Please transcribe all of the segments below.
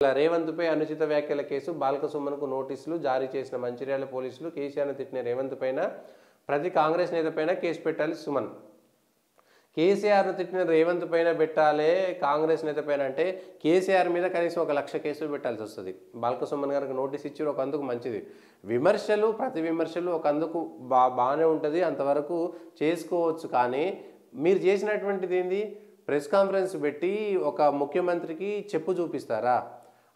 రేవంత్పై అనుచిత వ్యాఖ్యల కేసు బాల్కసుమన్కు నోటీసులు జారీ చేసిన మంచిర్యాల పోలీసులు కేసీఆర్ను తిట్టిన రేవంత్ పైన ప్రతి కాంగ్రెస్ నేత పైన కేసు పెట్టాలి సుమన్. కేసీఆర్ను తిట్టిన రేవంత్ పైన పెట్టాలి కాంగ్రెస్ నేత పైన అంటే కేసీఆర్ మీద కనీసం 1,00,000 కేసులు పెట్టాల్సి వస్తుంది. బాల్కసుమన్ గారికి నోటీస్ ఇచ్చి ఒక అందుకు మంచిది. విమర్శలు ప్రతి విమర్శలు ఒక అందుకు బాగానే ఉంటుంది, అంతవరకు చేసుకోవచ్చు. కానీ మీరు చేసినటువంటిది ఏంది? ప్రెస్ కాన్ఫరెన్స్ పెట్టి ఒక ముఖ్యమంత్రికి చెప్పు చూపిస్తారా?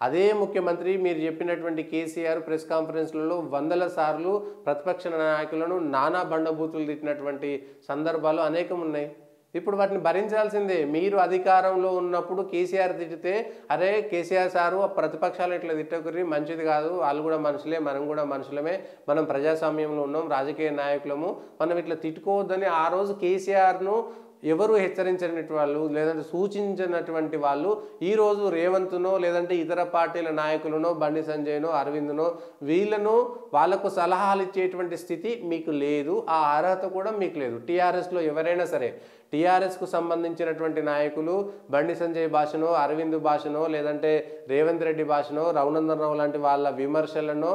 అదే ముఖ్యమంత్రి మీరు చెప్పినటువంటి కేసీఆర్ ప్రెస్ కాన్ఫరెన్స్లలో వందల సార్లు ప్రతిపక్ష నాయకులను నానా బండబూతులు తిట్టినటువంటి సందర్భాలు అనేకం ఉన్నాయి. ఇప్పుడు వాటిని భరించాల్సిందే. మీరు అధికారంలో ఉన్నప్పుడు కేసీఆర్ తిట్టితే అరే కేసీఆర్ సారు ప్రతిపక్షాలు ఇట్లా తిట్టకుర్రి, మంచిది కాదు, వాళ్ళు కూడా మనుషులే, మనం కూడా మనుషులమే, మనం ప్రజాస్వామ్యంలో ఉన్నాం, రాజకీయ నాయకులము, మనం ఇట్లా తిట్టుకోవద్దని ఆ రోజు కేసీఆర్ను ఎవరు హెచ్చరించినటువంటి వాళ్ళు లేదంటే సూచించినటువంటి వాళ్ళు ఈరోజు రేవంత్నో లేదంటే ఇతర పార్టీల నాయకులనో బండి సంజయ్నో అరవింద్నో వీళ్ళను వాళ్లకు సలహాలు ఇచ్చేటువంటి స్థితి మీకు లేదు, ఆ అర్హత కూడా మీకు లేదు. టీఆర్ఎస్లో ఎవరైనా సరే టీఆర్ఎస్కు సంబంధించినటువంటి నాయకులు బండి సంజయ్ భాషనో అరవింద్ భాషనో లేదంటే రేవంత్ రెడ్డి భాషనో రఘునందన్ రావు లాంటి వాళ్ళ విమర్శలను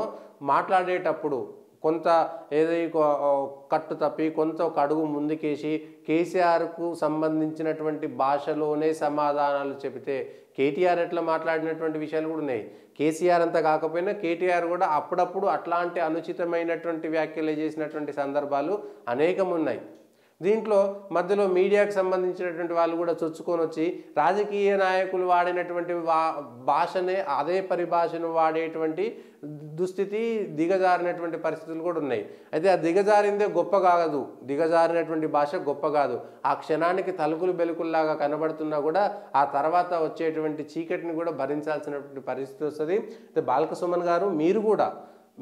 మాట్లాడేటప్పుడు కొంత ఏదో కట్టు తప్పి కొంత ఒక అడుగు ముందుకేసి కేసీఆర్కు సంబంధించినటువంటి భాషలోనే సమాధానాలు చెబితే కేటీఆర్ ఎట్లా మాట్లాడినటువంటి విషయాలు కూడా ఉన్నాయి. కేసీఆర్ అంతా కాకపోయినా కేటీఆర్ కూడా అప్పుడప్పుడు అట్లాంటి అనుచితమైనటువంటి వ్యాఖ్యలు చేసినటువంటి సందర్భాలు అనేకం ఉన్నాయి. దీంట్లో మధ్యలో మీడియాకు సంబంధించినటువంటి వాళ్ళు కూడా చొచ్చుకొని వచ్చి రాజకీయ నాయకులు వాడినటువంటి భాషనే అదే పరిభాషను వాడేటువంటి దుస్థితి దిగజారినటువంటి పరిస్థితులు కూడా ఉన్నాయి. అయితే ఆ దిగజారిందే గొప్ప కాదు, దిగజారినటువంటి భాష గొప్ప కాదు. ఆ క్షణానికి తలుకులు బెలుకుల్లాగా కనబడుతున్నా కూడా ఆ తర్వాత వచ్చేటువంటి చీకటిని కూడా భరించాల్సినటువంటి పరిస్థితి వస్తుంది. అయితే బాల్కసుమన్ గారు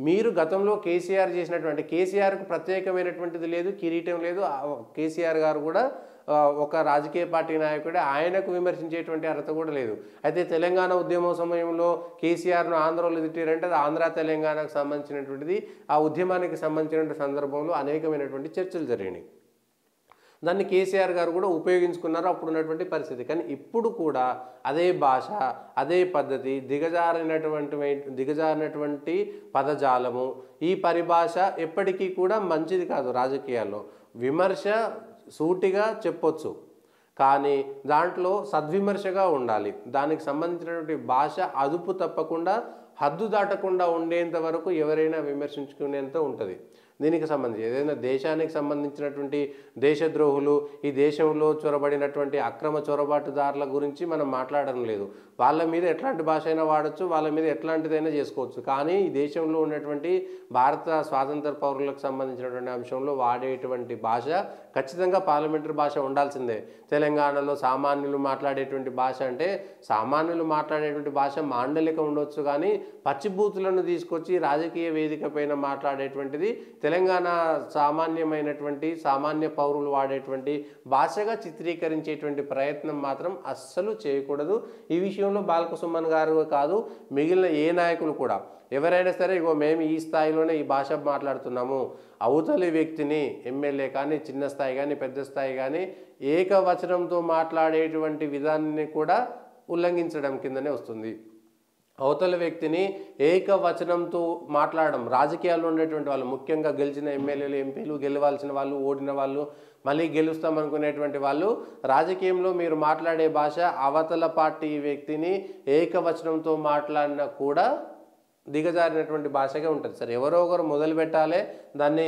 మీరు గతంలో కేసీఆర్ చేసినటువంటి కేసీఆర్కు ప్రత్యేకమైనటువంటిది లేదు, కిరీటం లేదు. కేసీఆర్ గారు కూడా ఒక రాజకీయ పార్టీ నాయకుడే, ఆయనకు విమర్శించేటువంటి అర్హత కూడా లేదు. అయితే తెలంగాణ ఉద్యమం సమయంలో కేసీఆర్ను ఆంధ్రలో తిట్టారంటే అది ఆంధ్ర తెలంగాణకు సంబంధించినటువంటిది. ఆ ఉద్యమానికి సంబంధించినటువంటి సందర్భంలో అనేకమైనటువంటి చర్చలు జరిగినాయి. దాన్ని కేసీఆర్ గారు కూడా ఉపయోగించుకున్నారు అప్పుడున్నటువంటి పరిస్థితి. కానీ ఇప్పుడు కూడా అదే భాష అదే పద్ధతి దిగజారినటువంటి పదజాలము ఈ పరిభాష ఎప్పటికీ కూడా మంచిది కాదు. రాజకీయాల్లో విమర్శ సూటిగా చెప్పొచ్చు, కానీ దాంట్లో సద్విమర్శగా ఉండాలి. దానికి సంబంధించినటువంటి భాష అదుపు తప్పకుండా హద్దు దాటకుండా ఉండేంత వరకు ఎవరైనా విమర్శించుకునేంత ఉంటుంది. దీనికి సంబంధించి ఏదైనా దేశానికి సంబంధించినటువంటి దేశద్రోహులు ఈ దేశంలో చొరబడినటువంటి అక్రమ చొరబాటుదారుల గురించి మనం మాట్లాడడం లేదు. వాళ్ళ మీద ఎట్లాంటి భాష అయినా వాడచ్చు, వాళ్ళ మీద ఎట్లాంటిదైనా చేసుకోవచ్చు. కానీ ఈ దేశంలో ఉన్నటువంటి భారత స్వాతంత్ర పౌరులకు సంబంధించినటువంటి అంశంలో వాడేటువంటి భాష ఖచ్చితంగా పార్లమెంటరీ భాష ఉండాల్సిందే. తెలంగాణలో సామాన్యులు మాట్లాడేటువంటి భాష అంటే సామాన్యులు మాట్లాడేటువంటి భాష మాండలికం ఉండొచ్చు, కానీ పచ్చిబూతులను తీసుకొచ్చి రాజకీయ వేదిక పైన మాట్లాడేటువంటిది తెలంగాణ సామాన్య పౌరులు వాడేటువంటి భాషగా చిత్రీకరించేటువంటి ప్రయత్నం మాత్రం అస్సలు చేయకూడదు. ఈ విషయంలో బాల్కసుమన్ గారు కాదు, మిగిలిన ఏ నాయకులు కూడా ఎవరైనా సరే ఇగో మేము ఈ స్థాయిలోనే ఈ భాష మాట్లాడుతున్నాము, అవతలి వ్యక్తిని ఎమ్మెల్యే కానీ చిన్న స్థాయి కానీ పెద్ద స్థాయి కానీ ఏకవచనంతో మాట్లాడేటువంటి విధానాన్ని కూడా ఉల్లంఘించడం కిందనే వస్తుంది. అవతల వ్యక్తిని ఏకవచనంతో మాట్లాడడం రాజకీయాల్లో ఉండేటువంటి వాళ్ళు, ముఖ్యంగా గెలిచిన ఎమ్మెల్యేలు ఎంపీలు, గెలవాల్సిన వాళ్ళు, ఓడిన వాళ్ళు, మళ్ళీ గెలుస్తామనుకునేటువంటి వాళ్ళు, రాజకీయంలో మీరు మాట్లాడే భాష అవతల పార్టీ వ్యక్తిని ఏకవచనంతో మాట్లాడినా కూడా దిగజారినటువంటి భాషగా ఉంటుంది. సరే, ఎవరో ఒకరు మొదలు పెట్టాలి, దాన్ని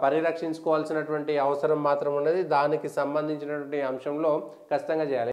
పరిరక్షించుకోవాల్సినటువంటి అవసరం మాత్రం ఉన్నది. దానికి సంబంధించినటువంటి అంశంలో ఖచ్చితంగా చేయాలి.